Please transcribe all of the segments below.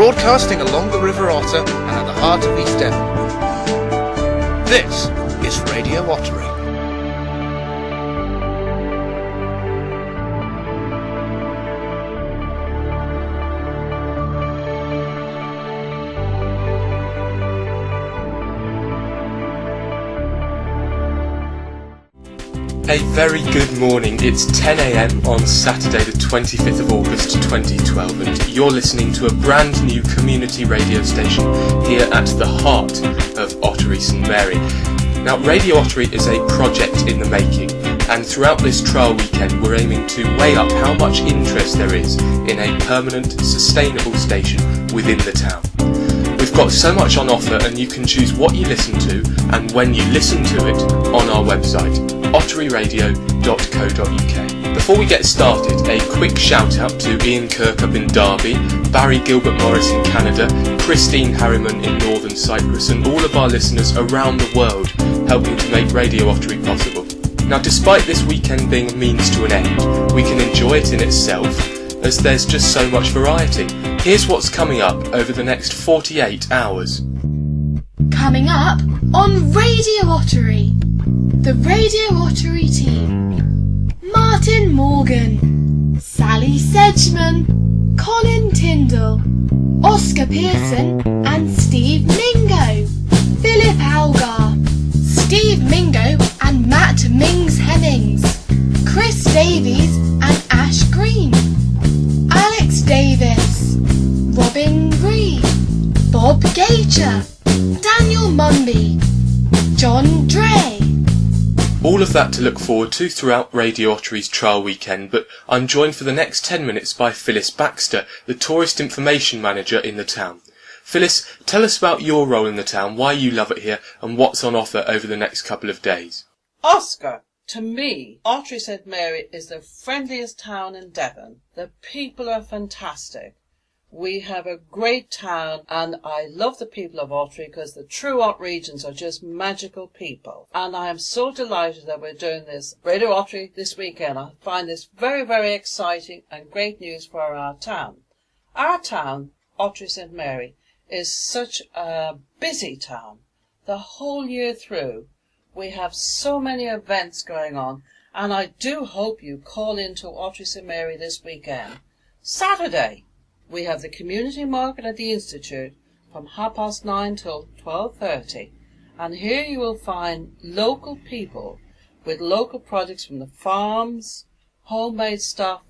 broadcasting along the River Otter and at the heart of East Devon. This is Radio Ottery. A very good morning. It's 10 a.m. on Saturday the 25th of August 2012 and you're listening to a brand new community radio station here at the heart of Ottery St Mary. Now, Radio Ottery is a project in the making, and throughout this trial weekend we're aiming to weigh up how much interest there is in a permanent, sustainable station within the town. We've got so much on offer, and you can choose what you listen to and when you listen to it on our website, otteryradio.co.uk. Before we get started, a quick shout out to Ian Kirk up in Derby, Barry Gilbert Morris in Canada, Christine Harriman in Northern Cyprus, and all of our listeners around the world helping to make Radio Ottery possible. Now, despite this weekend being a means to an end, we can enjoy it in itself, as there's just so much variety. Here's what's coming up over the next 48 hours. Coming up on Radio Ottery, the Radio Ottery team: Martin Morgan, Sally Sedgman, Colin Tyndall, Oscar Pearson and Steve Mingo, Philip Algar, Steve Mingo and Matt Mings Hemmings, Chris Davies and Ash Green, Alex Davis, Robin Green, Bob Gager, Daniel Mumby, John Dray. All of that to look forward to throughout Radio Ottery's trial weekend, but I'm joined for the next 10 minutes by Phyllis Baxter, the Tourist Information Manager in the town. Phyllis, tell us about your role in the town, why you love it here, and what's on offer over the next couple of days. Oscar, to me, Ottery St Mary is the friendliest town in Devon. The people are fantastic. We have a great town, and I love the people of Ottery because the true Otterians are just magical people. And I am so delighted that we're doing this Radio Ottery this weekend. I find this very, very exciting and great news for our town. Our town, Ottery St Mary, is such a busy town. The whole year through, we have so many events going on, and I do hope you call into Ottery St Mary this weekend. Saturday, we have the community market at the Institute from 9:30 till 12:30, and here you will find local people with local products from the farms, homemade stuff,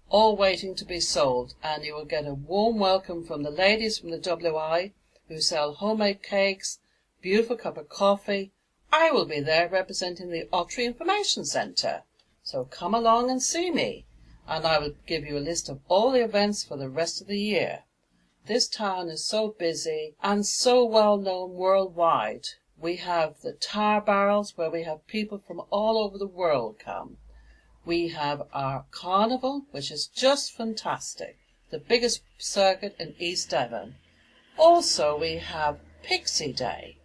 all waiting to be sold, and you will get a warm welcome from the ladies from the WI who sell homemade cakes, beautiful cup of coffee. I will be there representing the Ottery Information Centre, so come along and see me, and I will give you a list of all the events for the rest of the year. This town is so busy and so well known worldwide. We have the tar barrels where we have people from all over the world come. We have our carnival, which is just fantastic, the biggest circuit in East Devon. Also, we have Pixie Day.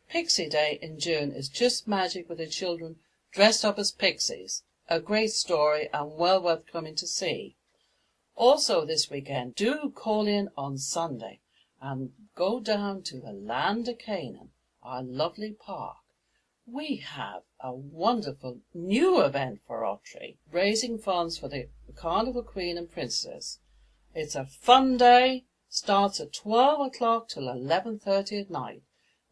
Pixie Day in June is just magic with the children dressed up as pixies. A great story and well worth coming to see. Also this weekend, do call in on Sunday and go down to the land of Canaan, our lovely park. We have a wonderful new event for Ottery, raising funds for the Carnival Queen and Princess. It's a fun day, starts at 12 o'clock till 11:30 at night,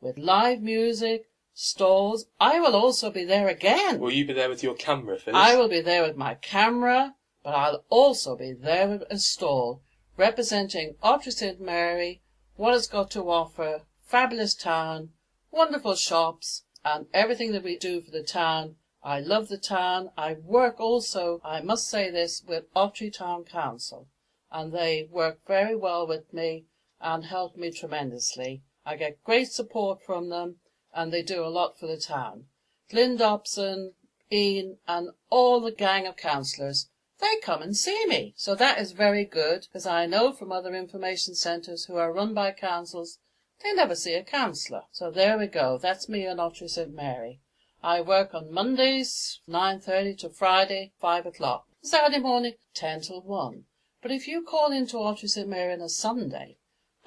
with live music, stalls. I will also be there again. Will you be there with your camera, Phyllis? I will be there with my camera, but I'll also be there with a stall representing Ottery St Mary, what it's got to offer, fabulous town, wonderful shops, and everything that we do for the town. I love the town. I work also, I must say this, with Ottery Town Council, and they work very well with me and help me tremendously. I get great support from them, and they do a lot for the town. Glyn Dobson, Ian, and all the gang of councillors, they come and see me. So that is very good, because I know from other information centres who are run by councils, they never see a councillor. So there we go. That's me on Ottery St Mary. I work on Mondays, 9:30 to Friday, 5 o'clock. Saturday morning, 10 till 1. But if you call into Ottery St Mary on a Sunday,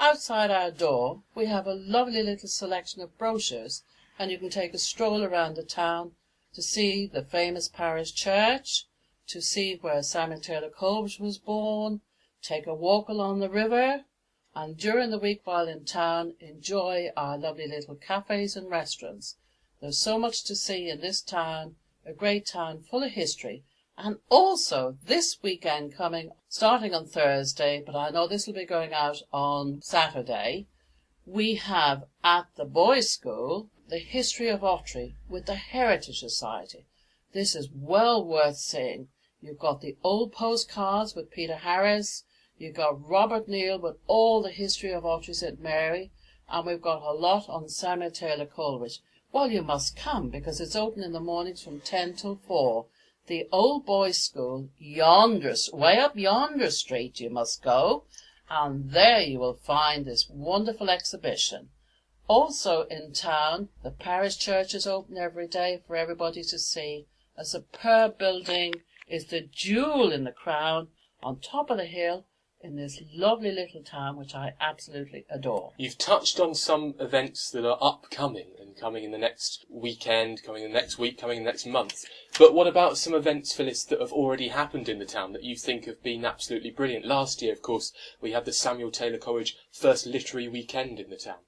Outside our door, we have a lovely little selection of brochures, and you can take a stroll around the town to see the famous parish church, to see where Samuel Taylor Coleridge was born, take a walk along the river, and during the week while in town, enjoy our lovely little cafes and restaurants. There's so much to see in this town, a great town full of history. And also this weekend coming, starting on Thursday, but I know this will be going out on Saturday, we have at the boys' school the history of Ottery with the Heritage Society. This is well worth seeing. You've got the old postcards with Peter Harris, you've got Robert Neal with all the history of Ottery St Mary, and we've got a lot on Samuel Taylor Coleridge. Well, you must come because it's open in the mornings from 10 till 4. The old boys' school, yonder, way up yonder street you must go, and there you will find this wonderful exhibition. Also in town, the parish church is open every day for everybody to see. A superb building is the jewel in the crown on top of the hill in this lovely little town, which I absolutely adore. You've touched on some events that are upcoming and coming in the next weekend, coming in the next week, coming in the next month. But what about some events, Phyllis, that have already happened in the town that you think have been absolutely brilliant? Last year, of course, we had the Samuel Taylor Coleridge first literary weekend in the town.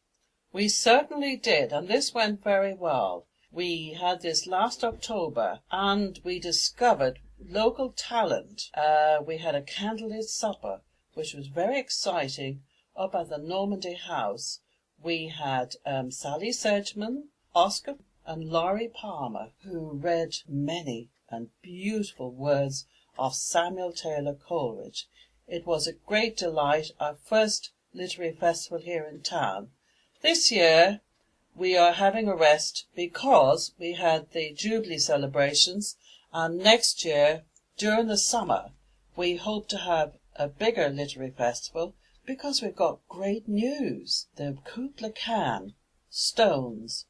We certainly did, and this went very well. We had this last October, and we discovered local talent. We had a candlelit supper, which was very exciting, up at the Normandy House. We had Sally Sedgman, Oscar and Laurie Palmer, who read many and beautiful words of Samuel Taylor Coleridge. It was a great delight, our first literary festival here in town. This year we are having a rest because we had the Jubilee celebrations, and next year, during the summer, we hope to have a bigger literary festival because we've got great news. The Kubla Khan stones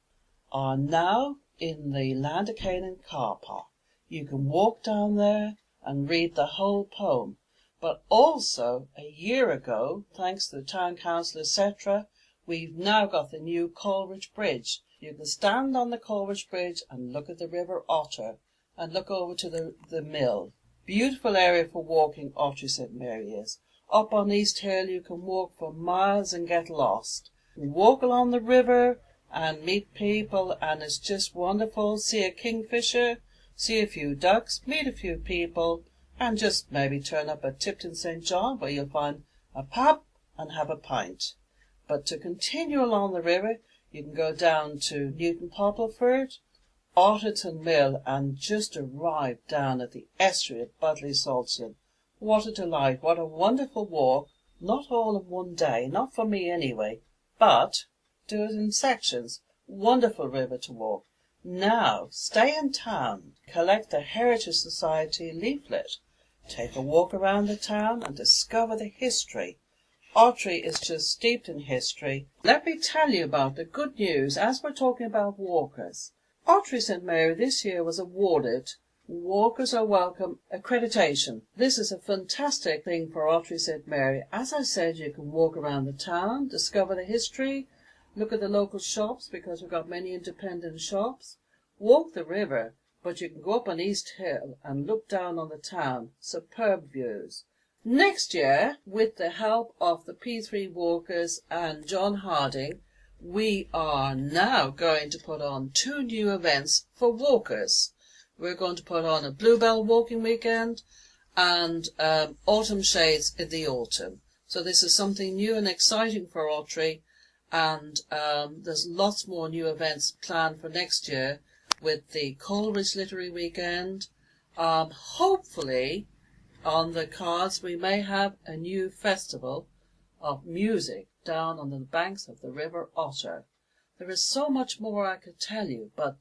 are now in the Land of Canaan car park. You can walk down there and read the whole poem. But also, a year ago, thanks to the town council, etc., we've now got the new Coleridge Bridge. You can stand on the Coleridge Bridge and look at the River Otter and look over to the mill. Beautiful area for walking, Ottery St Mary is. Up on East Hill you can walk for miles and get lost. You walk along the river and meet people, and it's just wonderful. See a kingfisher, see a few ducks, meet a few people, and just maybe turn up at Tipton St John where you'll find a pub and have a pint. But to continue along the river, you can go down to Newton Poppleford, Otterton Mill, and just arrive down at the estuary at Budley Saltson. What a delight, what a wonderful walk. Not all in one day, not for me anyway, but do it in sections. Wonderful river to walk. Now, stay in town, collect the Heritage Society leaflet, take a walk around the town and discover the history. Ottery is just steeped in history. Let me tell you about the good news as we're talking about walkers. Ottery St Mary this year was awarded Walkers Are Welcome accreditation. This is a fantastic thing for Ottery St Mary. As I said, you can walk around the town, discover the history, look at the local shops because we've got many independent shops, walk the river, but you can go up on East Hill and look down on the town. Superb views. Next year, with the help of the P3 Walkers and John Harding, we are now going to put on 2 new events for walkers. We're going to put on a Bluebell walking weekend and autumn shades in the autumn. So this is something new and exciting for Ottery, and there's lots more new events planned for next year with the Coleridge Literary Weekend. Hopefully, on the cards we may have a new festival of music down on the banks of the River Otter. There is so much more I could tell you, but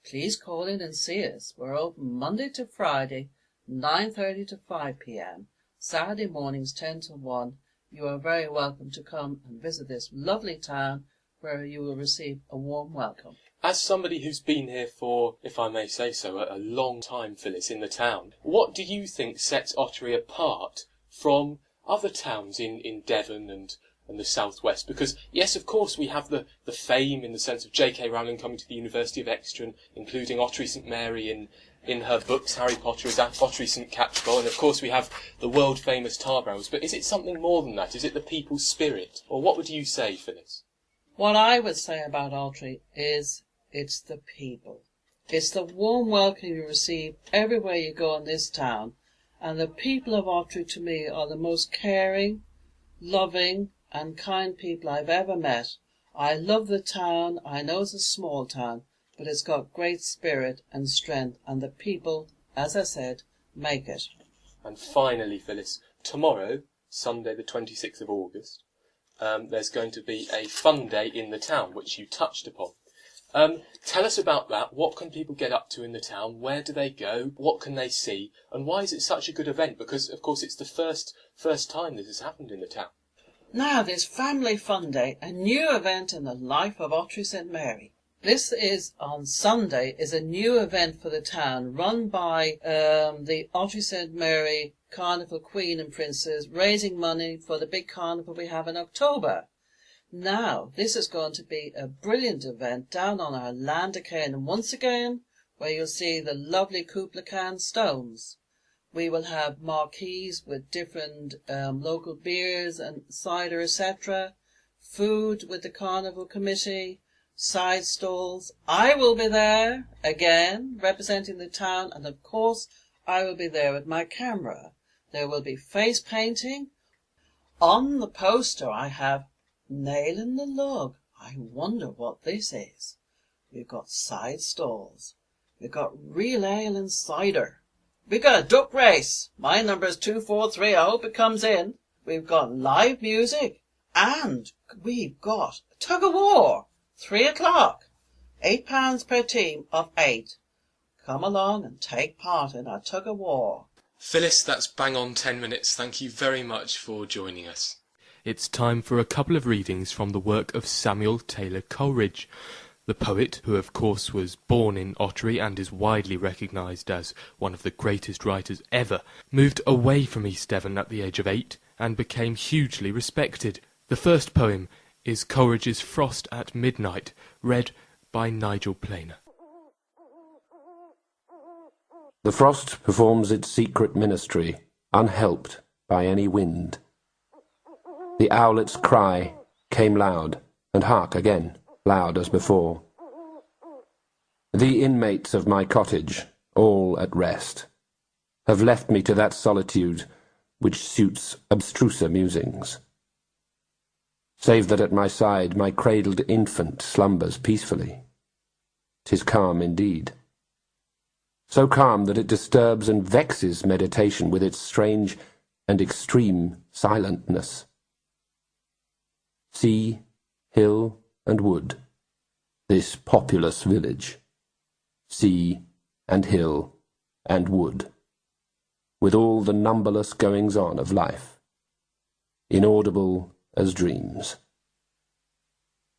please call in and see us. We're open Monday to Friday, 9:30 to 5 p.m. Saturday mornings 10 to 1. You are very welcome to come and visit this lovely town where you will receive a warm welcome. As somebody who's been here for, if I may say so, a long time, Phyllis, in the town, what do you think sets Ottery apart from other towns in Devon and and the Southwest? Because, yes, of course, we have the fame in the sense of J.K. Rowling coming to the University of Exeter and including Ottery St Mary in her books, Harry Potter is at Ottery St Catchpole, and of course we have the world-famous Tarbarrels. But is it something more than that? Is it the people's spirit? Or what would you say, Phyllis? What I would say about Ottery is it's the people. It's the warm welcome you receive everywhere you go in this town. And the people of Ottery, to me, are the most caring, loving and kind people I've ever met. I love the town. I know it's a small town, but it's got great spirit and strength, and the people, as I said, make it. And finally, Phyllis, tomorrow, Sunday the 26th of August, there's going to be a fun day in the town, which you touched upon. Tell us about that. What can people get up to in the town? Where do they go? What can they see? And why is it such a good event? Because, of course, it's the first time this has happened in the town. Now, this Family Fun Day, a new event in the life of Ottery St Mary. This is, on Sunday, is a new event for the town, run by the Ottery St Mary Carnival Queen and Princes, raising money for the big carnival we have in October. Now, this is going to be a brilliant event down on our land of Canaan once again, where you'll see the lovely Kublai Khan stones. We will have marquees with different local beers and cider, etc., food with the carnival committee, side stalls. I will be there, again, representing the town, and of course, I will be there with my camera. There will be face painting. On the poster I have Nail in the Lug. I wonder what this is. We've got side stalls. We've got real ale and cider. We've got a duck race. My number is 243. I hope it comes in. We've got live music. And we've got tug of war. 3 o'clock. £8 per team of 8. Come along and take part in our tug of war. Phyllis, that's bang on 10 minutes. Thank you very much for joining us. It's time for a couple of readings from the work of Samuel Taylor Coleridge. The poet, who of course was born in Ottery and is widely recognised as one of the greatest writers ever, moved away from East Devon at the age of 8 and became hugely respected. The first poem is Coleridge's Frost at Midnight, read by Nigel Planer. The frost performs its secret ministry, unhelped by any wind. The owlet's cry came loud, and hark again, loud as before. The inmates of my cottage, all at rest, have left me to that solitude which suits abstruser musings. Save that at my side my cradled infant slumbers peacefully. 'Tis calm indeed. So calm that it disturbs and vexes meditation with its strange and extreme silentness. Sea, hill, and wood, this populous village. Sea, and hill, and wood, with all the numberless goings-on of life, inaudible as dreams.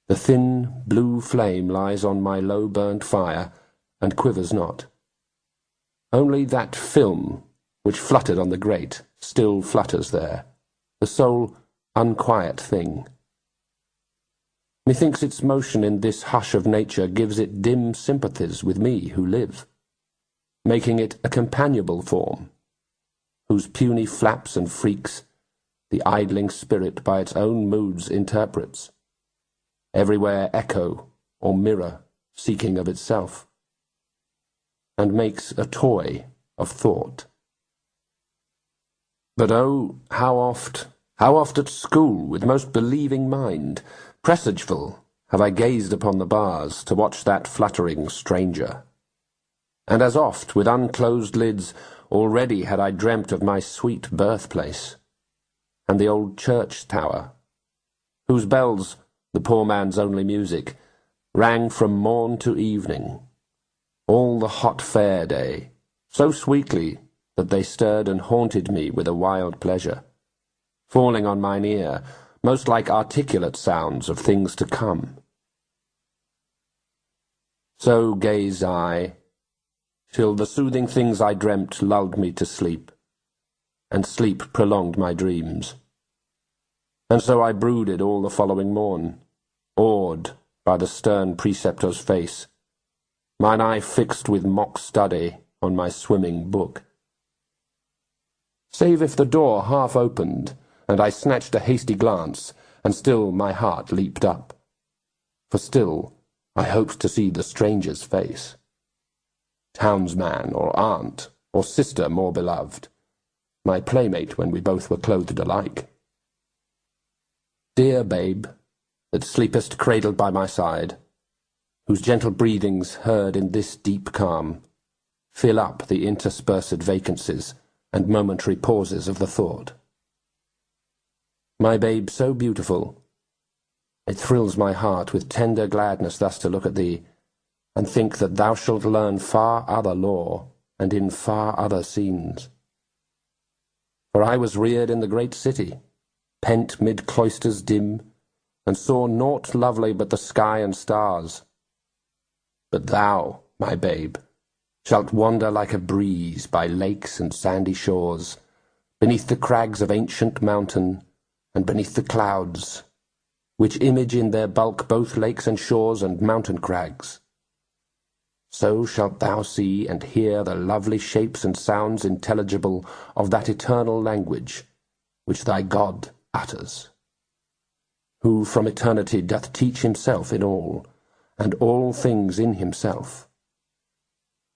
The thin blue flame lies on my low-burnt fire, and quivers not. Only that film which fluttered on the grate still flutters there, the sole unquiet thing. Methinks its motion in this hush of nature gives it dim sympathies with me who live, making it a companionable form, whose puny flaps and freaks the idling spirit by its own moods interprets, everywhere echo or mirror seeking of itself, and makes a toy of thought. But oh, how oft at school, with most believing mind, presageful, have I gazed upon the bars to watch that fluttering stranger. And as oft, with unclosed lids, already had I dreamt of my sweet birthplace, and the old church tower, whose bells, the poor man's only music, rang from morn to evening, all the hot fair day, so sweetly that they stirred and haunted me with a wild pleasure, falling on mine ear, most like articulate sounds of things to come. So gazed I, till the soothing things I dreamt lulled me to sleep, and sleep prolonged my dreams. And so I brooded all the following morn, awed by the stern preceptor's face, mine eye fixed with mock study on my swimming book. Save if the door half opened, and I snatched a hasty glance, and still my heart leaped up. For still I hoped to see the stranger's face. Townsman or aunt or sister more beloved, my playmate when we both were clothed alike. Dear babe, that sleepest cradled by my side, whose gentle breathings heard in this deep calm fill up the interspersed vacancies and momentary pauses of the thought. My babe so beautiful, it thrills my heart with tender gladness thus to look at thee, and think that thou shalt learn far other lore, and in far other scenes. For I was reared in the great city, pent mid cloisters dim, and saw naught lovely but the sky and stars. But thou, my babe, shalt wander like a breeze by lakes and sandy shores, beneath the crags of ancient mountain, and beneath the clouds, which image in their bulk both lakes and shores and mountain crags. So shalt thou see and hear the lovely shapes and sounds intelligible of that eternal language which thy God utters, who from eternity doth teach himself in all, and all things in himself.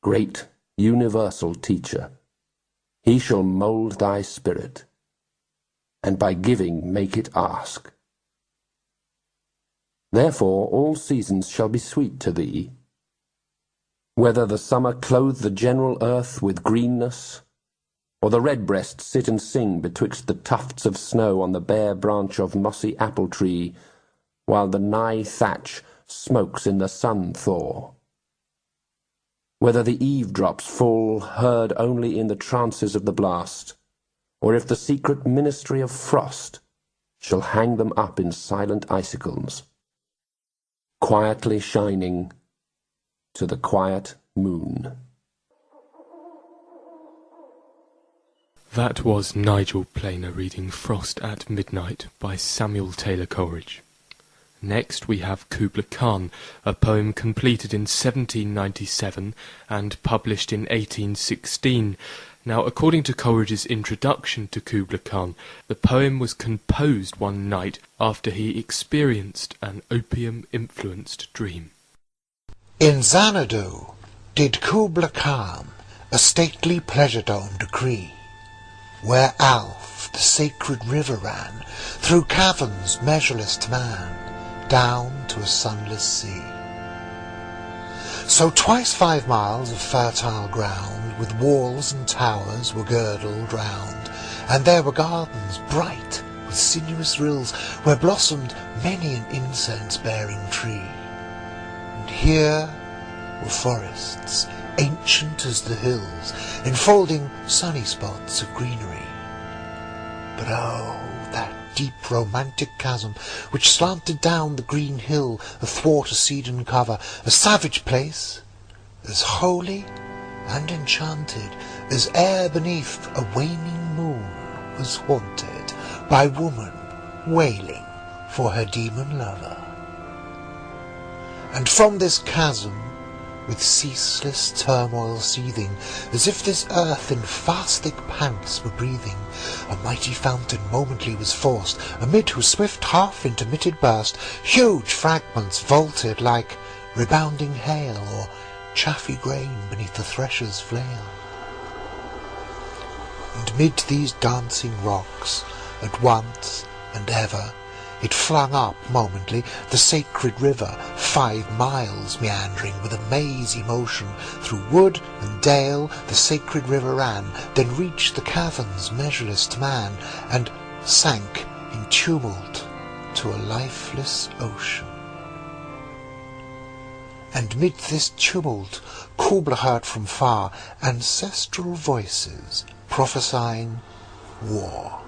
Great universal teacher, he shall mould thy spirit, and by giving make it ask. Therefore all seasons shall be sweet to thee, whether the summer clothe the general earth with greenness, or the redbreast sit and sing betwixt the tufts of snow on the bare branch of mossy apple-tree, while the nigh thatch smokes in the sun-thaw. Whether the eave-drops fall heard only in the trances of the blast, or if the secret ministry of frost shall hang them up in silent icicles, quietly shining to the quiet moon. That was Nigel Planer reading Frost at Midnight by Samuel Taylor Coleridge. Next we have Kubla Khan, a poem completed in 1797 and published in 1816. Now, according to Coleridge's introduction to Kubla Khan, the poem was composed one night after he experienced an opium-influenced dream. In Xanadu did Kubla Khan a stately pleasure-dome decree, where Alph, the sacred river, ran through caverns measureless to man, down to a sunless sea. So twice 5 miles of fertile ground, with walls and towers, were girdled round, and there were gardens bright with sinuous rills, where blossomed many an incense-bearing tree. And here were forests, ancient as the hills, enfolding sunny spots of greenery. But oh, that deep romantic chasm which slanted down the green hill athwart a cedarn cover, a savage place, as holy and enchanted as ere beneath a waning moon was haunted by woman wailing for her demon lover. And from this chasm, with ceaseless turmoil seething, as if this earth in fast thick pants were breathing, a mighty fountain momently was forced, amid whose swift half-intermitted burst huge fragments vaulted like rebounding hail, or chaffy grain beneath the thresher's flail. And mid these dancing rocks, at once and ever, it flung up momently the sacred river, 5 miles meandering with a mazy motion. Through wood and dale the sacred river ran, then reached the caverns measureless to man, and sank in tumult to a lifeless ocean. And mid this tumult Kubla heard from far ancestral voices prophesying war.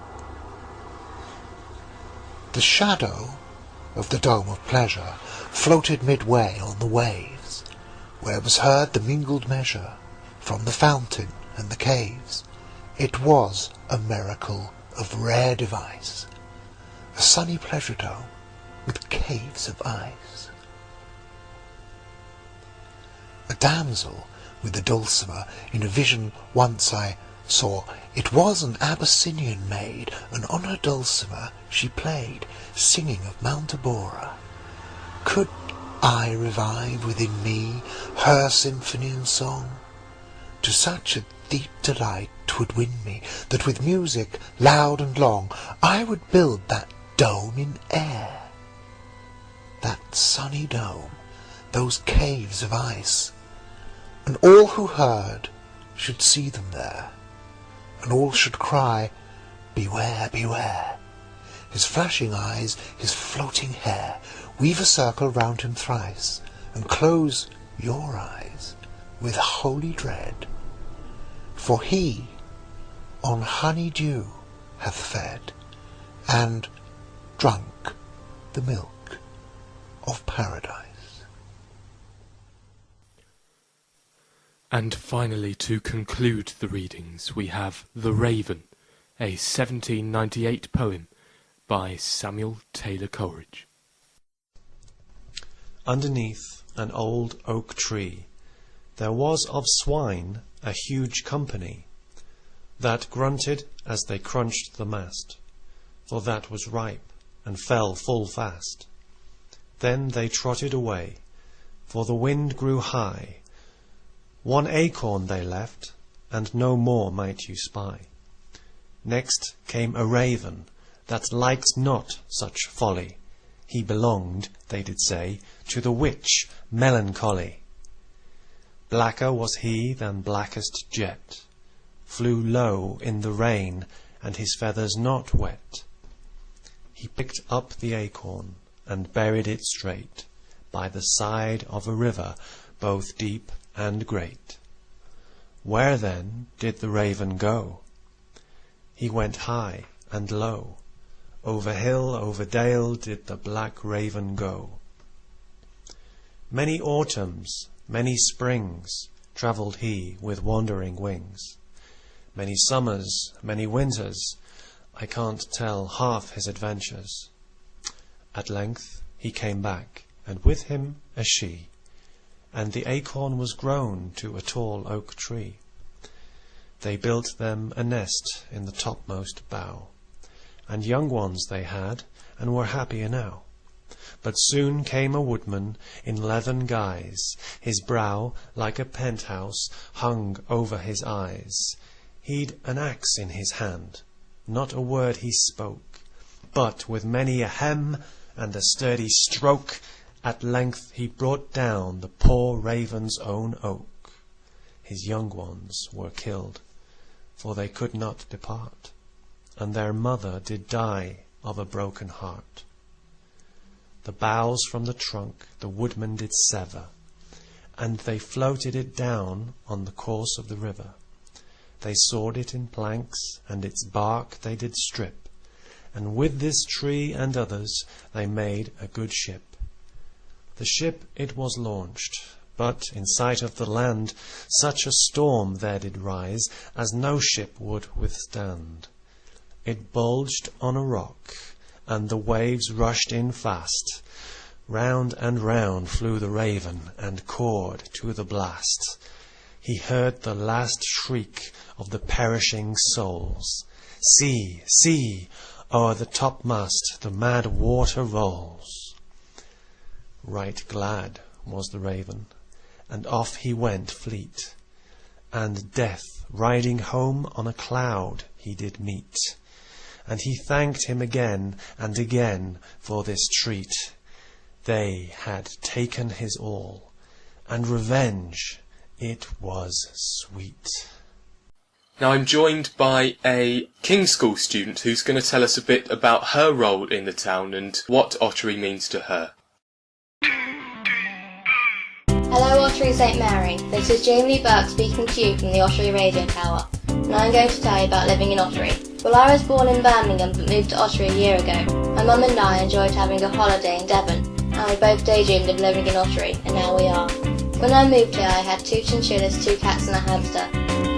The shadow of the dome of pleasure floated midway on the waves, where was heard the mingled measure from the fountain and the caves. It was a miracle of rare device, a sunny pleasure dome with caves of ice. A damsel with a dulcimer in a vision once I saw. It was an Abyssinian maid, and on her dulcimer she played, singing of Mount Abora. Could I revive within me her symphony and song? To such a deep delight 'twould win me, that with music loud and long I would build that dome in air, that sunny dome, those caves of ice, and all who heard should see them there, and all should cry, beware, beware. His flashing eyes, his floating hair, weave a circle round him thrice, and close your eyes with holy dread. For he on honey dew hath fed, and drunk the milk of paradise. And finally, to conclude the readings, we have The Raven, a 1798 poem by Samuel Taylor Coleridge. Underneath an old oak tree there was of swine a huge company, that grunted as they crunched the mast, for that was ripe and fell full fast. Then they trotted away, for the wind grew high. One acorn they left, and no more might you spy. Next came a raven, that liked not such folly. He belonged, they did say, to the witch Melancholy. Blacker was he than blackest jet, flew low in the rain, and his feathers not wet. He picked up the acorn, and buried it straight by the side of a river, both deep and great. Where then did the raven go? He went high and low, over hill, over dale did the black raven go. Many autumns, many springs, travelled he with wandering wings. Many summers, many winters, I can't tell half his adventures. At length he came back, and with him a she, and the acorn was grown to a tall oak tree. They built them a nest in the topmost bough, and young ones they had, and were happy enow. But soon came a woodman in leathern guise, his brow like a penthouse hung over his eyes. He'd an axe in his hand, not a word he spoke, but with many a hem and a sturdy stroke, at length he brought down the poor raven's own oak. His young ones were killed, for they could not depart, and their mother did die of a broken heart. The boughs from the trunk the woodman did sever, and they floated it down on the course of the river. They sawed it in planks, and its bark they did strip, and with this tree and others they made a good ship. The ship it was launched, but in sight of the land such a storm there did rise as no ship would withstand. It bulged on a rock, and the waves rushed in fast. Round and round flew the raven, and cawed to the blast. He heard the last shriek of the perishing souls. See, see, o'er the topmast the mad water rolls. Right glad was the raven, and off he went fleet, and death riding home on a cloud he did meet. And he thanked him again and again for this treat. They had taken his all, and revenge, it was sweet. Now I'm joined by a King's School student who's going to tell us a bit about her role in the town and what Ottery means to her. Hello Ottery St Mary, this is Jamie Lee Burke speaking to you from the Ottery Radio Tower, and I'm going to tell you about living in Ottery. Well, I was born in Birmingham but moved to Ottery a year ago. My mum and I enjoyed having a holiday in Devon, and we both daydreamed of living in Ottery, and now we are. When I moved here I had 2 chinchillas, 2 cats and a hamster.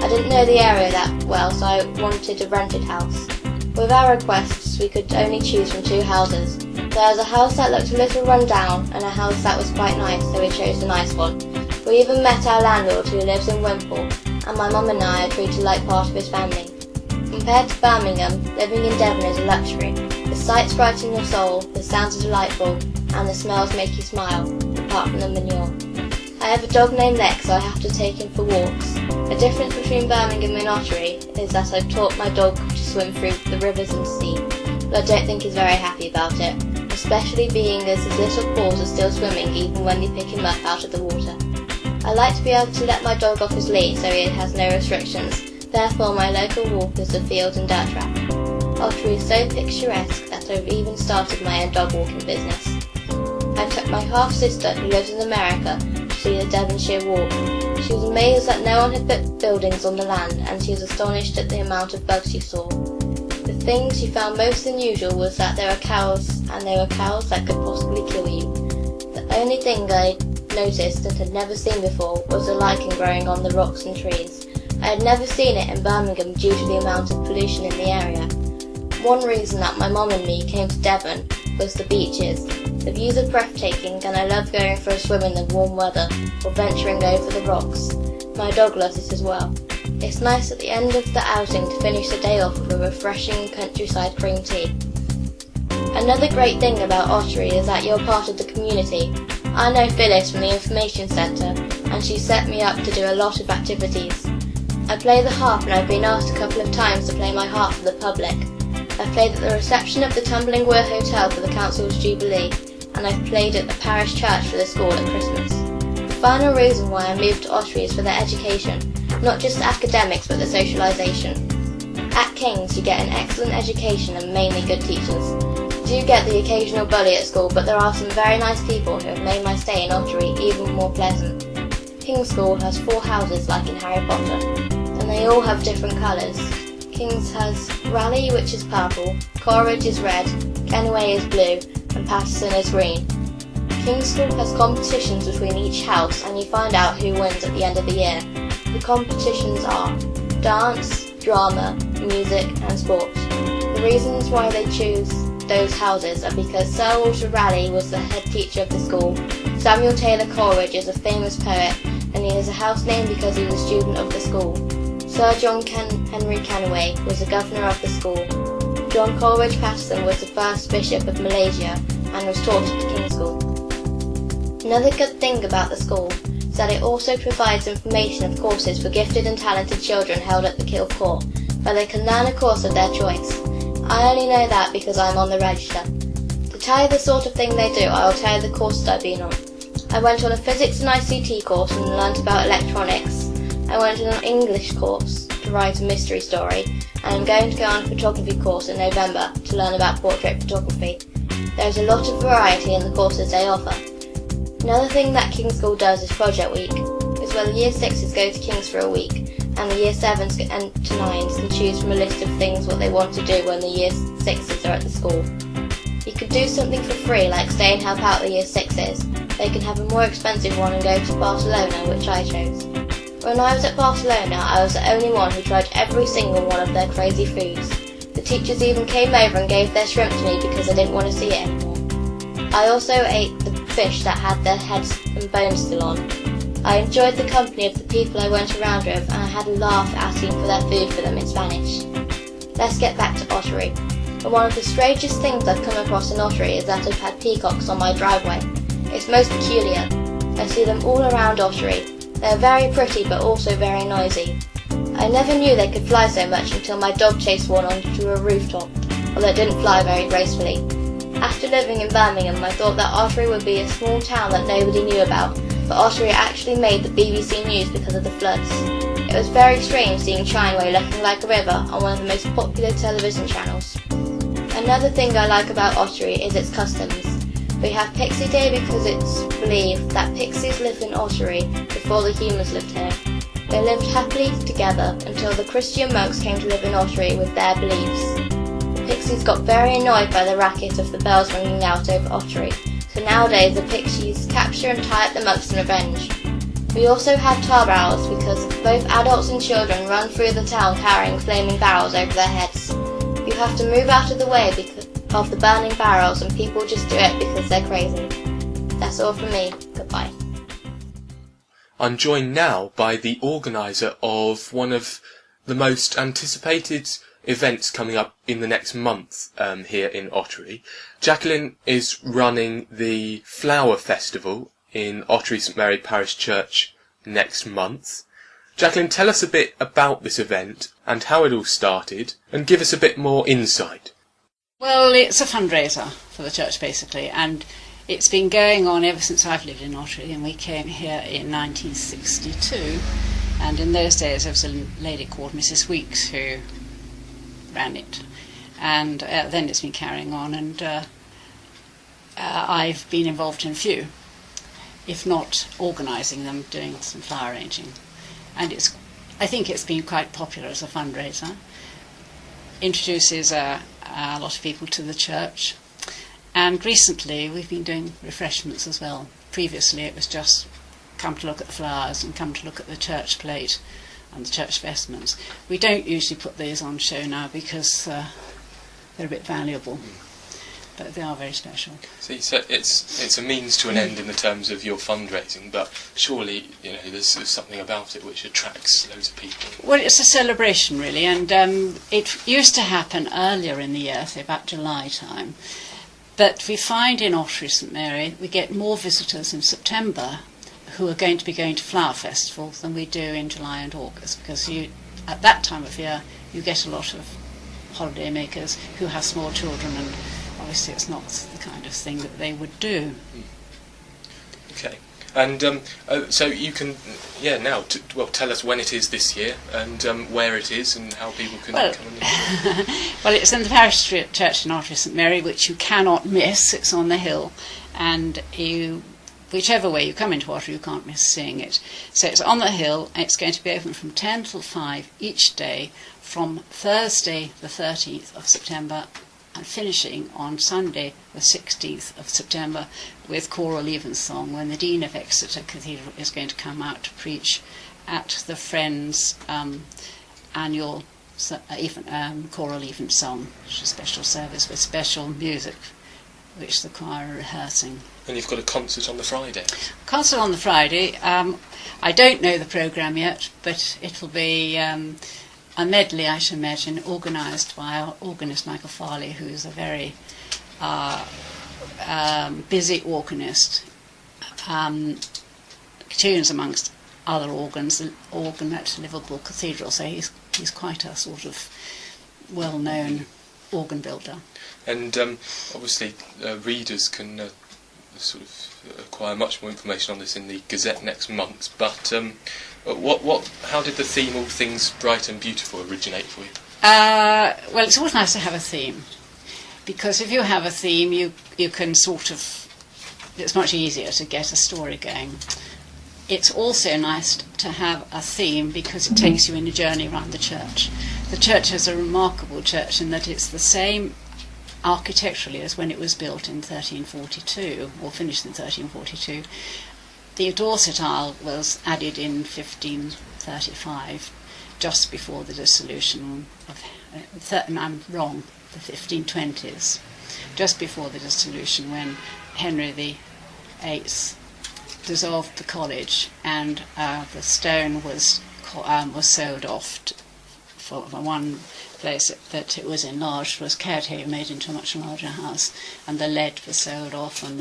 I didn't know the area that well, so I wanted a rented house. With our requests, we could only choose from 2 houses. There was a house that looked a little run down and a house that was quite nice, so we chose the nice one. We even met our landlord, who lives in Wimpole, and my mum and I are treated like part of his family. Compared to Birmingham, living in Devon is a luxury. The sights brighten your soul, the sounds are delightful, and the smells make you smile, apart from the manure. I have a dog named Lex, so I have to take him for walks. A difference between Birmingham and Ottery is that I've taught my dog to swim through the rivers and sea, but I don't think he's very happy about it, especially being as his little paws are still swimming even when you pick him up out of the water. I like to be able to let my dog off his lead so he has no restrictions, therefore my local walk is the field and dirt track. Ottery is so picturesque that I've even started my own dog walking business. I took my half-sister, who lives in America, to see the Devonshire Walk. She was amazed that no one had put buildings on the land, and she was astonished at the amount of bugs she saw. The thing she found most unusual was that there were cows, and they were cows that could possibly kill you. The only thing I noticed and had never seen before was a lichen growing on the rocks and trees. I had never seen it in Birmingham due to the amount of pollution in the area. One reason that my mum and me came to Devon was the beaches. The views are breathtaking, and I love going for a swim in the warm weather or venturing over the rocks. My dog loves it as well. It's nice at the end of the outing to finish the day off with a refreshing countryside cream tea. Another great thing about Ottery is that you're part of the community. I know Phyllis from the information centre, and she set me up to do a lot of activities. I play the harp, and I've been asked a couple of times to play my harp for the public. I've played at the reception of the Tumbling Weir Hotel for the Council's Jubilee, and I've played at the parish church for the school at Christmas. The final reason why I moved to Ottery is for their education, not just the academics but the socialisation. At King's you get an excellent education and mainly good teachers. You do get the occasional bully at school, but there are some very nice people who have made my stay in Ottery even more pleasant. King's School has 4 houses like in Harry Potter, and they all have different colours. King's has Raleigh, which is purple, Coleridge is red, Kenway is blue, and Patterson is green. King's School has competitions between each house, and you find out who wins at the end of the year. The competitions are dance, drama, music, and sport. The reasons why they choose those houses are because Sir Walter Raleigh was the head teacher of the school, Samuel Taylor Coleridge is a famous poet, and he has a house named because he was a student of the school. Sir John Henry Kenway was the governor of the school. John Coleridge Patterson was the first bishop of Malaysia and was taught at the King's School. Another good thing about the school is that it also provides information of courses for gifted and talented children held at the Kilf Court, where they can learn a course of their choice. I only know that because I'm on the register. To tell you the sort of thing they do, I will tell you the courses I've been on. I went on a physics and ICT course and learnt about electronics. I went on an English course to write a mystery story, and I'm going to go on a photography course in November to learn about portrait photography. There is a lot of variety in the courses they offer. Another thing that King's School does is Project Week. It's where the Year 6s go to King's for a week, and the Year 7s and to 9s can choose from a list of things what they want to do when the Year 6s are at the school. You could do something for free, like stay and help out the Year 6s. They can have a more expensive one and go to Barcelona, which I chose. When I was at Barcelona, I was the only one who tried every single one of their crazy foods. The teachers even came over and gave their shrimp to me because I didn't want to see it anymore. I also ate the fish that had their heads and bones still on. I enjoyed the company of the people I went around with, and I had a laugh asking for their food for them in Spanish. Let's get back to Ottery. But one of the strangest things I've come across in Ottery is that I've had peacocks on my driveway. It's most peculiar. I see them all around Ottery. They're very pretty but also very noisy. I never knew they could fly so much until my dog chased one onto a rooftop, although it didn't fly very gracefully. After living in Birmingham, I thought that Ottery would be a small town that nobody knew about, but Ottery actually made the BBC News because of the floods. It was very strange seeing Chinway looking like a river on one of the most popular television channels. Another thing I like about Ottery is its customs. We have Pixie Day because it's believed that pixies lived in Ottery before the humans lived here. They lived happily together until the Christian monks came to live in Ottery with their beliefs. The pixies got very annoyed by the racket of the bells ringing out over Ottery, so nowadays the pixies capture and tie up the monks in revenge. We also have tar barrels because both adults and children run through the town carrying flaming barrels over their heads. You have to move out of the way because of the burning barrels, and people just do it because they're crazy. That's all from me. Goodbye. I'm joined now by the organiser of one of the most anticipated events coming up in the next month here in Ottery. Jacqueline is running the Flower Festival in Ottery St Mary Parish Church next month. Jacqueline, tell us a bit about this event and how it all started, and give us a bit more insight. Well, it's a fundraiser for the church basically, and it's been going on ever since I've lived in Ottery, and we came here in 1962, and in those days there was a lady called Mrs. Weeks who ran it, and then it's been carrying on, and I've been involved in a few, if not organising them, doing some flower arranging, and I think it's been quite popular as a fundraiser. Introduces a lot of people to the church, and recently we've been doing refreshments as well. Previously it was just come to look at the flowers and come to look at the church plate and the church vestments. We don't usually put these on show now because they're a bit valuable, but they are very special. See, so it's a means to an end in the terms of your fundraising, but surely there's something about it which attracts loads of people. Well, it's a celebration really, and it used to happen earlier in the year, say about July time, but we find in Ottery St Mary we get more visitors in September who are going to be going to Flower Festival than we do in July and August, because at that time of year you get a lot of holiday makers who have small children, and obviously it's not the kind of thing that they would do. Okay, and so you can now tell us when it is this year, and where it is, and how people can come and enjoy it. Well, it's in the parish church in Ottery St Mary, which you cannot miss. It's on the hill, and whichever way you come into Ottery, you can't miss seeing it. So it's on the hill, and it's going to be open from 10 till 5 each day from Thursday the 13th of September and finishing on Sunday the 16th of September with choral evensong, when the Dean of Exeter Cathedral is going to come out to preach at the Friends' annual choral evensong, which is a special service with special music which the choir are rehearsing. And you've got a concert on the Friday. Concert on the Friday. I don't know the programme yet, but it'll be a medley, I should imagine, organised by our organist Michael Farley, who's a very busy organist. Tunes amongst other organs, the organ at Liverpool Cathedral, so he's quite a sort of well-known organ builder. And obviously readers can sort of acquire much more information on this in the Gazette next month, but how did the theme All Things Bright and Beautiful originate for you? Well, it's always nice to have a theme, because if you have a theme you can sort of, it's much easier to get a story going. It's also nice to have a theme because it takes you in a journey around the church. The church is a remarkable church in that it's the same architecturally as when it was built in 1342, or finished in 1342. The Dorset aisle was added in 1535, just before the dissolution of, I'm wrong, the 1520s, just before the dissolution, when Henry VIII dissolved the college, and the stone was sold off for one place that it was enlarged, was Cairthaven, made into a much larger house, and the lead was sold off, and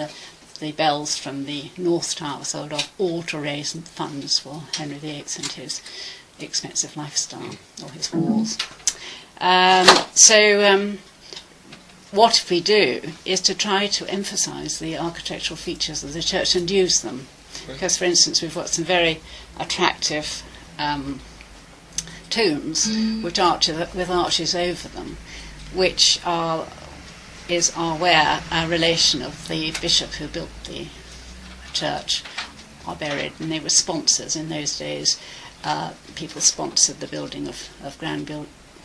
the bells from the North Tower were sold off, all to raise funds for Henry VIII and his expensive lifestyle, or his wars. What we do is to try to emphasise the architectural features of the church and use them. Because, for instance, we've got some very attractive tombs with arches over them, which is where a relation of the bishop who built the church are buried, and they were sponsors in those days. People sponsored the building of grand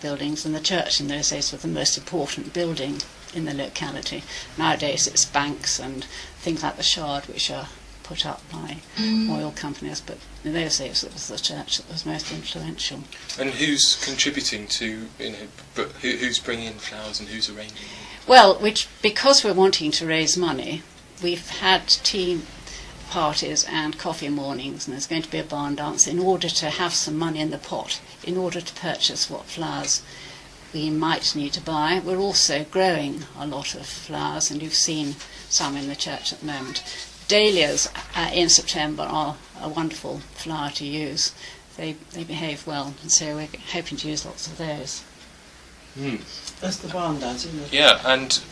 buildings, and the church in those days was the most important building in the locality. Nowadays it's banks and things like the Shard, which are put up by oil companies, but in those days it was the church that was most influential. And who's contributing to, but who's bringing in flowers and who's arranging them? Well, because we're wanting to raise money, we've had tea parties and coffee mornings, and there's going to be a barn dance in order to have some money in the pot, in order to purchase what flowers we might need to buy. We're also growing a lot of flowers, and you've seen some in the church at the moment. Dahlias in September are a wonderful flower to use. They behave well, and so we're hoping to use lots of those. That's the barn dance, isn't it? Yeah, and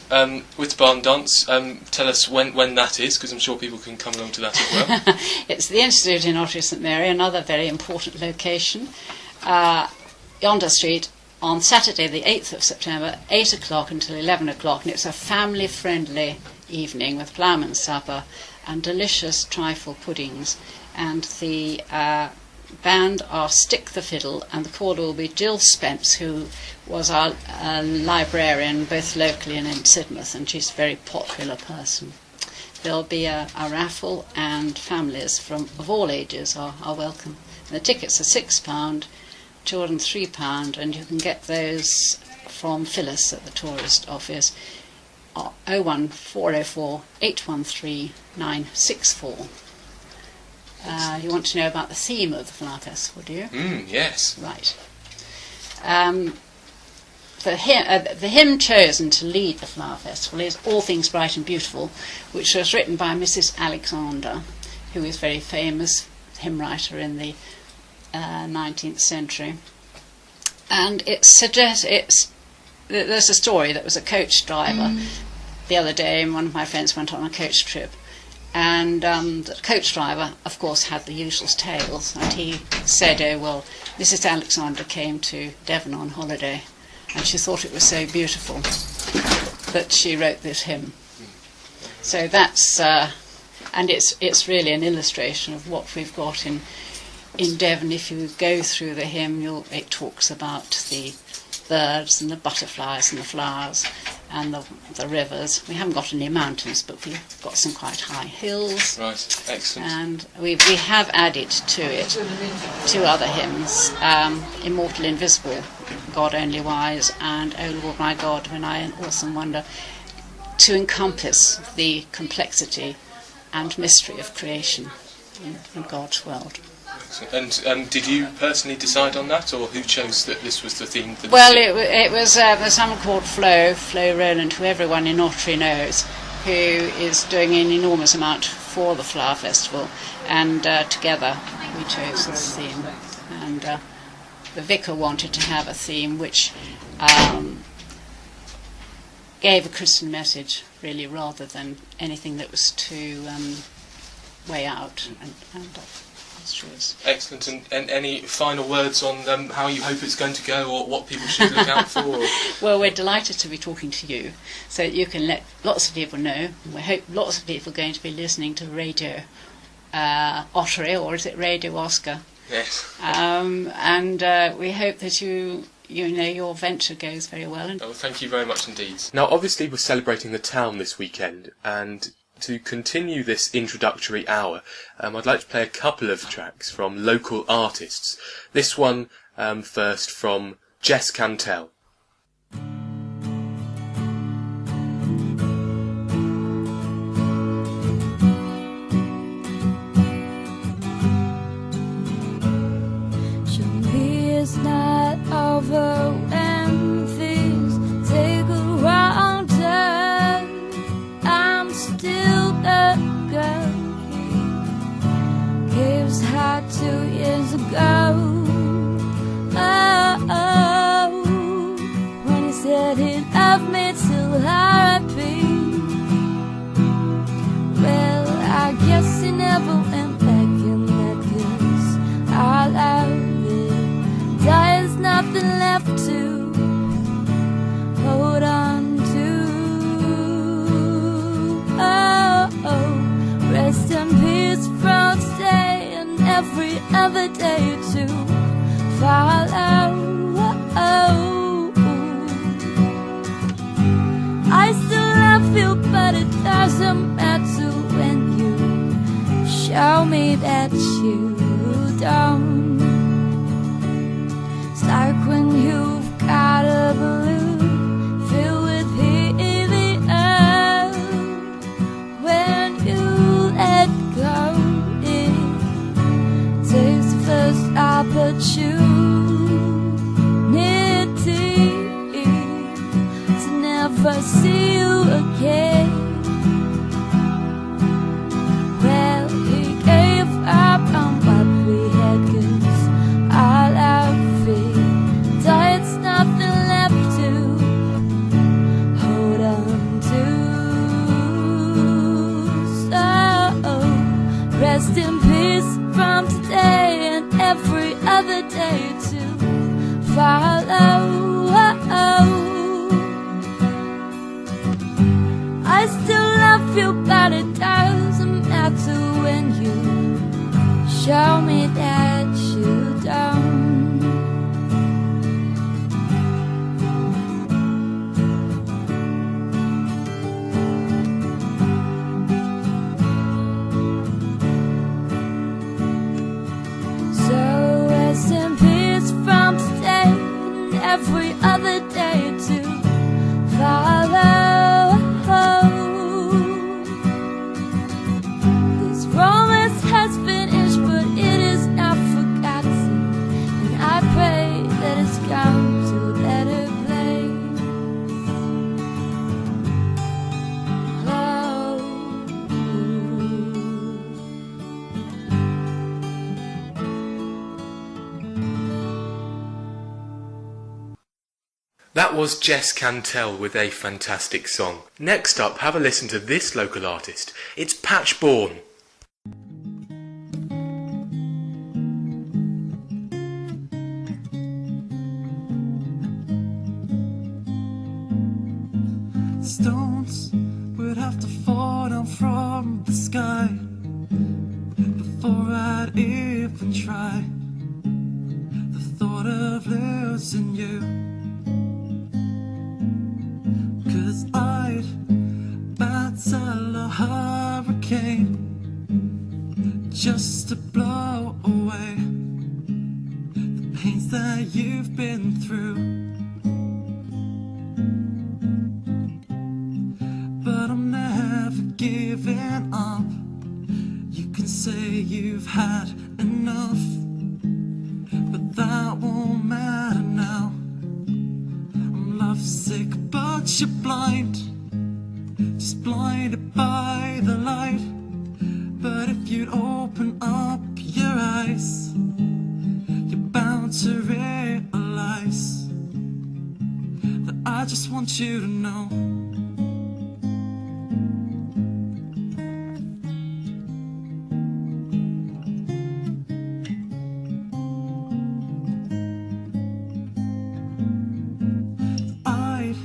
with the barn dance, tell us when that is, because I'm sure people can come along to that as well. It's the Institute in Ottery St Mary, another very important location. Yonder Street, on Saturday the 8th of September, 8 o'clock until 11 o'clock, and it's a family-friendly evening with ploughman's supper and delicious trifle puddings. And the band are Stick the Fiddle, and the caller will be Jill Spence, who was our librarian both locally and in Sidmouth, and she's a very popular person. There'll be a raffle, and families of all ages are welcome. And the tickets are £6, children £3, and you can get those from Phyllis at the tourist office. 01404 813 964. You want to know about the theme of the Flower Festival, do you? Yes. Right. The hymn chosen to lead the Flower Festival is All Things Bright and Beautiful, which was written by Mrs. Alexander, who is a very famous hymn writer in the 19th century. And there's a story that was a coach driver the other day, and one of my friends went on a coach trip. And the coach driver, of course, had the usual tales. And he said, Mrs. Alexander came to Devon on holiday, and she thought it was so beautiful that she wrote this hymn. So that's, and it's really an illustration of what we've got in Devon. If you go through the hymn, it talks about the birds and the butterflies and the flowers and the rivers. We haven't got any mountains, but we've got some quite high hills. Right, excellent. And we have added to it two other hymns, Immortal Invisible, God Only Wise, and O Lord My God, When I in Awesome Wonder, to encompass the complexity and mystery of creation in God's world. And did you personally decide on that, or who chose that this was the theme for the Well, it was there's someone called Flo Rowland, who everyone in Ottery knows, who is doing an enormous amount for the Flower Festival, and together we chose this theme. And the vicar wanted to have a theme which gave a Christian message, really, rather than anything that was too way out and Excellent. And any final words on how you hope it's going to go, or what people should look out for? Well, we're delighted to be talking to you, so you can let lots of people know. We hope lots of people are going to be listening to Radio Ottery, or is it Radio Oscar? Yes. And we hope that your venture goes very well. Oh, thank you very much indeed. Now, obviously, we're celebrating the town this weekend, and to continue this introductory hour, I'd like to play a couple of tracks from local artists. This one first from Jess Cantell. Show me it's not over when things take a wrong turn. I'm still the girl he gives heart 2 years ago. Oh, when he said he loved me till R.I.P. Well, I guess he never went back in that, 'cause I love it. There's nothing left to hold on to. Oh, rest in peace from today and every other day to follow. I still love you, but it doesn't matter when you me that you don't. It's like when you've got a balloon filled with helium. When you let go, it takes the first opportunity to never see you again. Well, he gave up on what we had, 'cause all of it died's nothing left to hold on to. So rest in peace from today and every other day to follow. I still love you, but it doesn't matter when you show me that you don't. So rest in peace from today and every other day to follow. This romance has finished, but it is not forgotten, and I pray that it's gone to a better place. Oh. That was Jess Cantell with a fantastic song. Next up, have a listen to this local artist. It's Patchborn. Stones would have to fall down from the sky before I'd even try. The thought of losing you, 'cause I'd battle a hurricane just to blow away the pains that you've been through. But I'm never giving up. You can say you've had enough, but that won't matter now. I'm lovesick, but you're blind, just blinded by the light. But if you'd open up your eyes, you're bound to realize that I just want you to know. I'd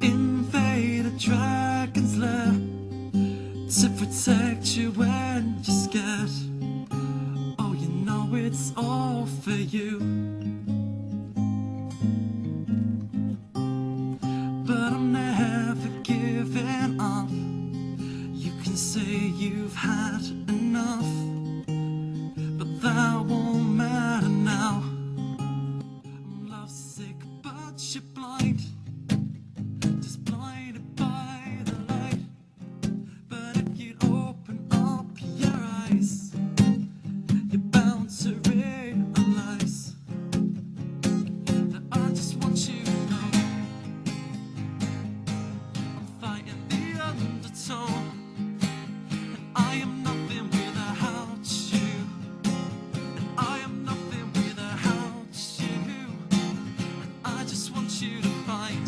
invade a dragon's lair to protect you when you're scared. Oh, you know it's all for you. But I'm never giving up. You can say you've had enough, but that won't matter now. I'm lovesick, but you're blind, just blinded by the light. But if you'd open up your eyes, you're bound to realize that I just want you to know. I'm fighting the undertone, and I am nothing without you, and I am nothing without you, and I just want you to find,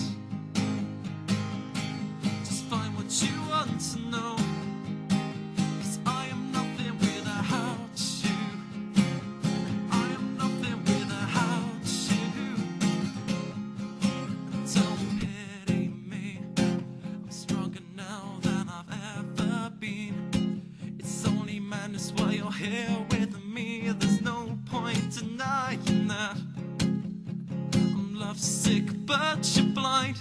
just find what you want to know. 'Cause I am nothing without you, and I am nothing without you. Don't pity me, I'm stronger now than I've ever been. It's only madness while you're here with me. There's no point denying that. I'm lovesick, but you're blind,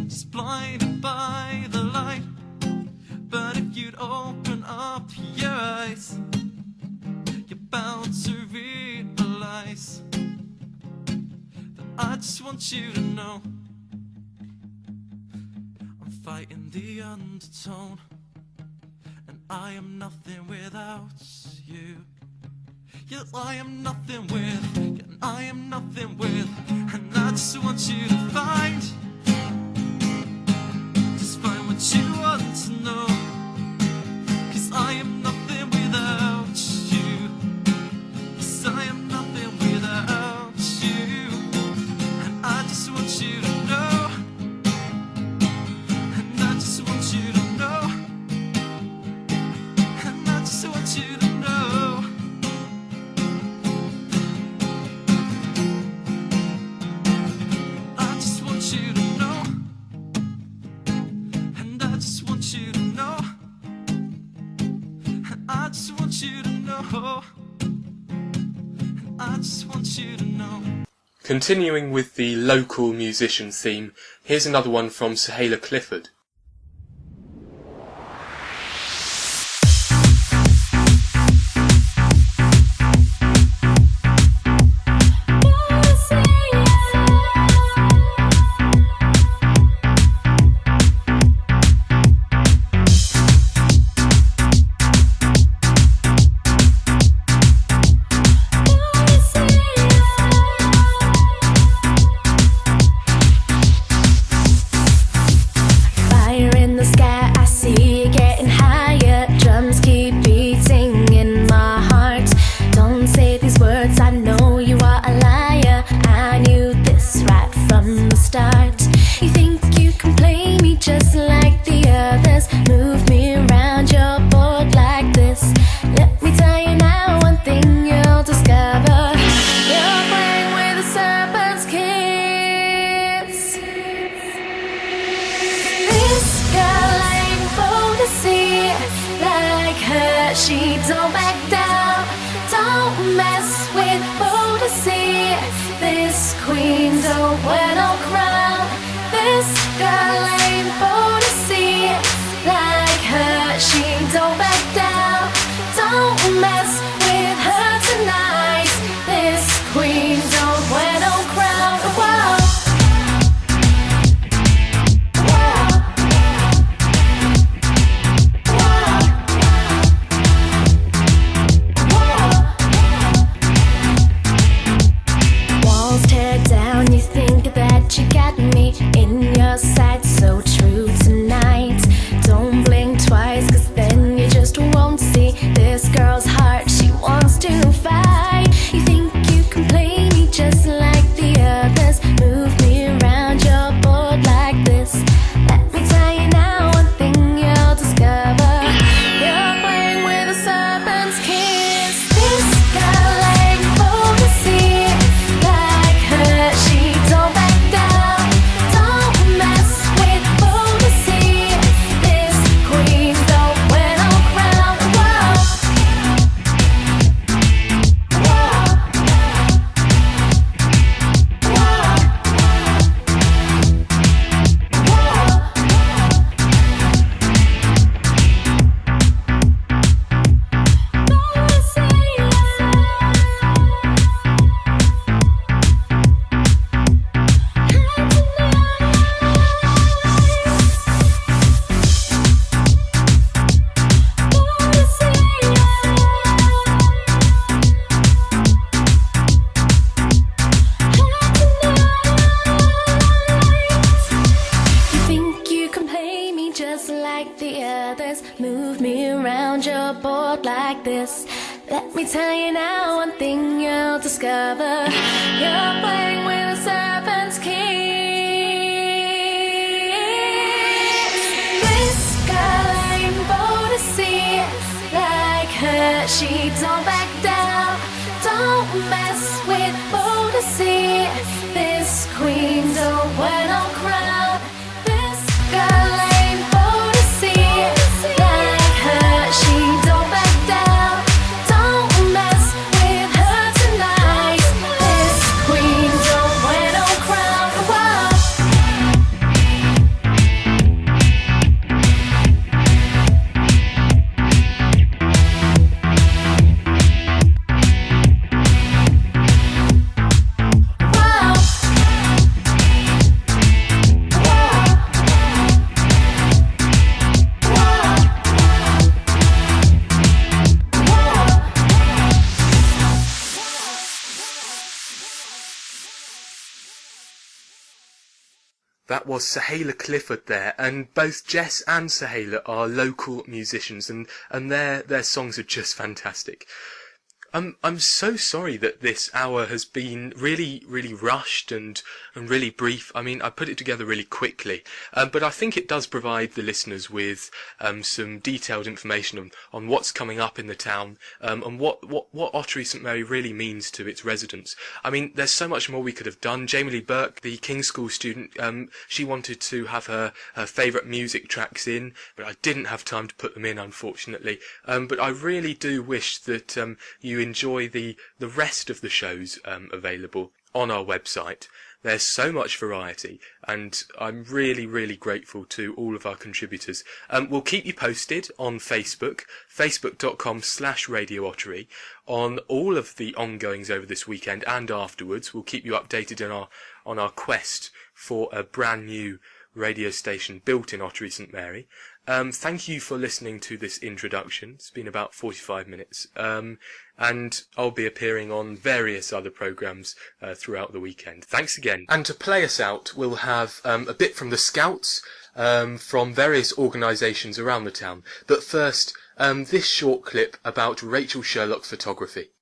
just blinded by the light. But if you'd open up your eyes, eyes. But I just want you to know I'm fighting the undertone, and I am nothing without you. Yes, I am nothing with, and I am nothing with, and I just want you to find what you want to know, 'cause I am nothing without you. Yes, I am nothing without you, and I just want you to know, and I just want you to know, and I just want you to know. I just want you to know, and I just want you to know, and I just want you to know, and I just want you to know. Continuing with the local musician theme, here's another one from Sahela Clifford. She don't back down, don't mess with Bodicea. This queen don't wear no crown. This girl ain't Bodicea. Like her, she don't back down, don't mess with her tonight. This queen don't wear no crown. Whoa. You got me in your sights, so true tonight. Don't blink twice, 'cause then you just won't see this girl's heart. She wants to fight. You think you can play me just like the others, move me around your board like this. Let me tell you now, one thing you'll discover: you're playing with a serpent's kiss. This girl ain't Bodicea. Like her, she don't back down, don't mess with Bodicea. This queen don't wear no crown. Whoa. Whoa. You think you can play me just like the others, move me around your board like this. Let me tell you now, one thing you'll discover: you're playing with a serpent's kiss. This girl ain't Bodicea. Like her, she don't back down, don't mess with Bodicea. This queen don't wear no crown. This girl ain't Bodicea. Like her, she don't back down, don't mess with her tonight. This queen don't wear no crown. Whoa. That was Sahela Clifford there, and both Jess and Sahela are local musicians, and their songs are just fantastic. I'm so sorry that this hour has been really, really rushed and really brief. I mean, I put it together really quickly, but I think it does provide the listeners with some detailed information on what's coming up in the town, and what Ottery St Mary really means to its residents. I mean, there's so much more we could have done. Jamie Lee Burke, the King's School student, she wanted to have her favourite music tracks in, but I didn't have time to put them in, unfortunately. But I really do wish that you enjoy the rest of the shows available on our website. There's so much variety, and I'm really, really grateful to all of our contributors. We'll keep you posted on Facebook, facebook.com/Radio Ottery, on all of the ongoings over this weekend and afterwards. We'll keep you updated on our quest for a brand new radio station built in Ottery St Mary. Thank you for listening to this introduction. It's been about 45 minutes. And I'll be appearing on various other programmes throughout the weekend. Thanks again. And to play us out, we'll have a bit from the Scouts, from various organisations around the town. But first, this short clip about Rachel Sherlock photography.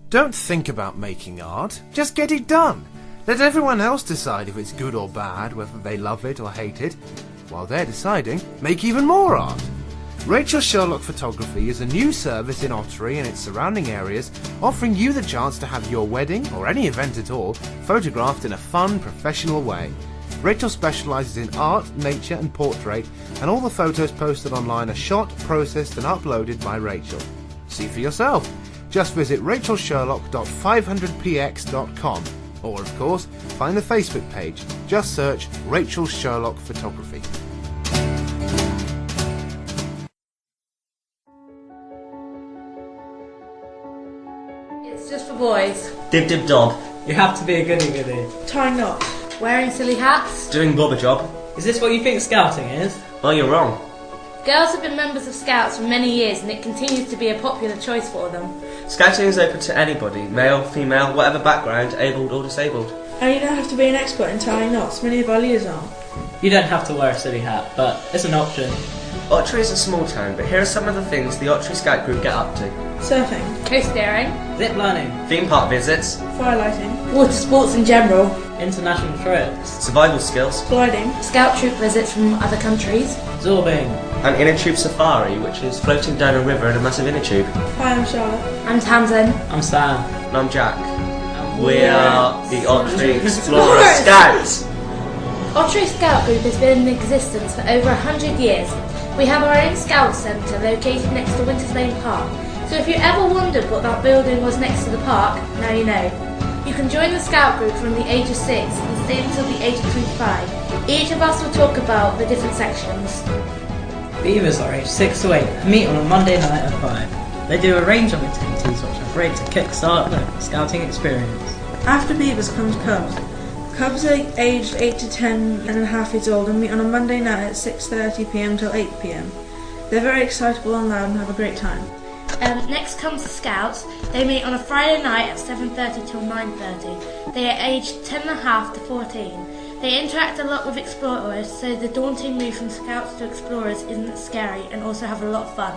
Don't think about making art, just get it done. Let everyone else decide if it's good or bad, whether they love it or hate it. While they're deciding, make even more art. Rachel Sherlock Photography is a new service in Ottery and its surrounding areas, offering you the chance to have your wedding, or any event at all, photographed in a fun, professional way. Rachel specialises in art, nature and portrait, and all the photos posted online are shot, processed and uploaded by Rachel. See for yourself. Just visit rachelsherlock.500px.com. Or, of course, find the Facebook page. Just search Rachel Sherlock Photography. It's just for boys. Dib dib dob. You have to be a goody goody. Tying knots. Wearing silly hats. Doing bobber job. Is this what you think scouting is? Well, you're wrong. Girls have been members of Scouts for many years and it continues to be a popular choice for them. Scouting is open to anybody, male, female, whatever background, abled or disabled. And you don't have to be an expert in tying knots, many of our leaders are. You don't have to wear a silly hat, but it's an option. Ottery is a small town, but here are some of the things the Ottery Scout Group get up to. Surfing. Coast-steering. Zip lining. Theme park visits. Firelighting. Water sports in general. International trips. Survival skills. Gliding. Scout troop visits from other countries. Zorbing. An inner tube safari, which is floating down a river in a massive inner tube. Hi, I'm Charlotte. I'm Tamsin. I'm Sam. And I'm Jack. We are the Ottery Explorer Scouts. Ottery Scout Group has been in existence for over 100 years. We have our own Scout Centre located next to Winters Lane Park. So if you ever wondered what that building was next to the park, now you know. You can join the Scout Group from the age of 6 and stay until the age of 25. Each of us will talk about the different sections. Beavers are aged 6 to 8 and meet on a Monday night at 5. They do a range of activities which are great to kickstart the scouting experience. After beavers comes cubs. Cubs are aged 8 to 10 and a half years old and meet on a Monday night at 6:30pm till 8pm. They're very excitable and loud and have a great time. Next comes the Scouts. They meet on a Friday night at 7:30 till 9:30. They are aged 10 and a half to 14. They interact a lot with explorers, so the daunting move from Scouts to Explorers isn't scary and also have a lot of fun.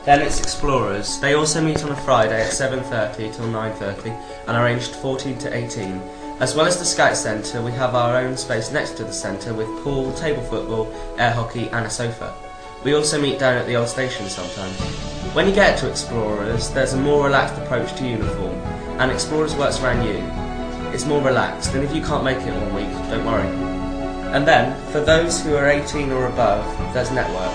Then it's Explorers. They also meet on a Friday at 7:30 till 9:30 and are aged 14 to 18. As well as the Scout Centre, we have our own space next to the centre with pool, table football, air hockey and a sofa. We also meet down at the old station sometimes. When you get to Explorers, there's a more relaxed approach to uniform, and Explorers works around you. It's more relaxed, and if you can't make it one week, don't worry. And then, for those who are 18 or above, there's Network.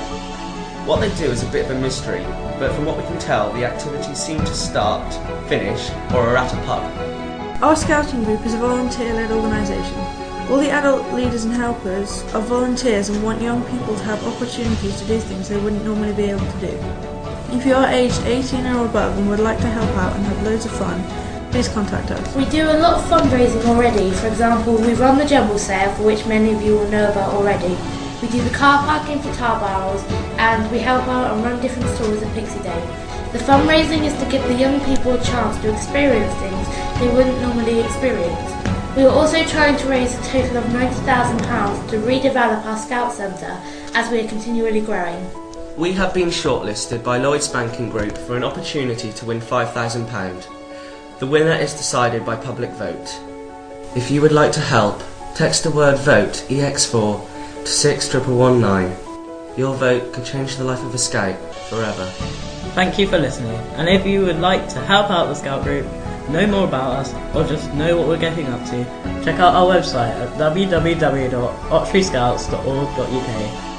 What they do is a bit of a mystery, but from what we can tell, the activities seem to start, finish, or are at a pub. Our scouting group is a volunteer-led organisation. All the adult leaders and helpers are volunteers and want young people to have opportunities to do things they wouldn't normally be able to do. If you are aged 18 or above and would like to help out and have loads of fun, please contact us. We do a lot of fundraising already. For example, we run the jumble sale, for which many of you will know about already. We do the car parking for tar barrels, and we help out and run different stores at Pixie Day. The fundraising is to give the young people a chance to experience things they wouldn't normally experience. We are also trying to raise a total of £90,000 to redevelop our Scout Centre as we are continually growing. We have been shortlisted by Lloyds Banking Group for an opportunity to win £5,000. The winner is decided by public vote. If you would like to help, text the word VOTE EX4 to 61119. Your vote could change the life of a Scout forever. Thank you for listening, and if you would like to help out the Scout Group, know more about us, or just know what we're getting up to, check out our website at www.otteryscouts.org.uk.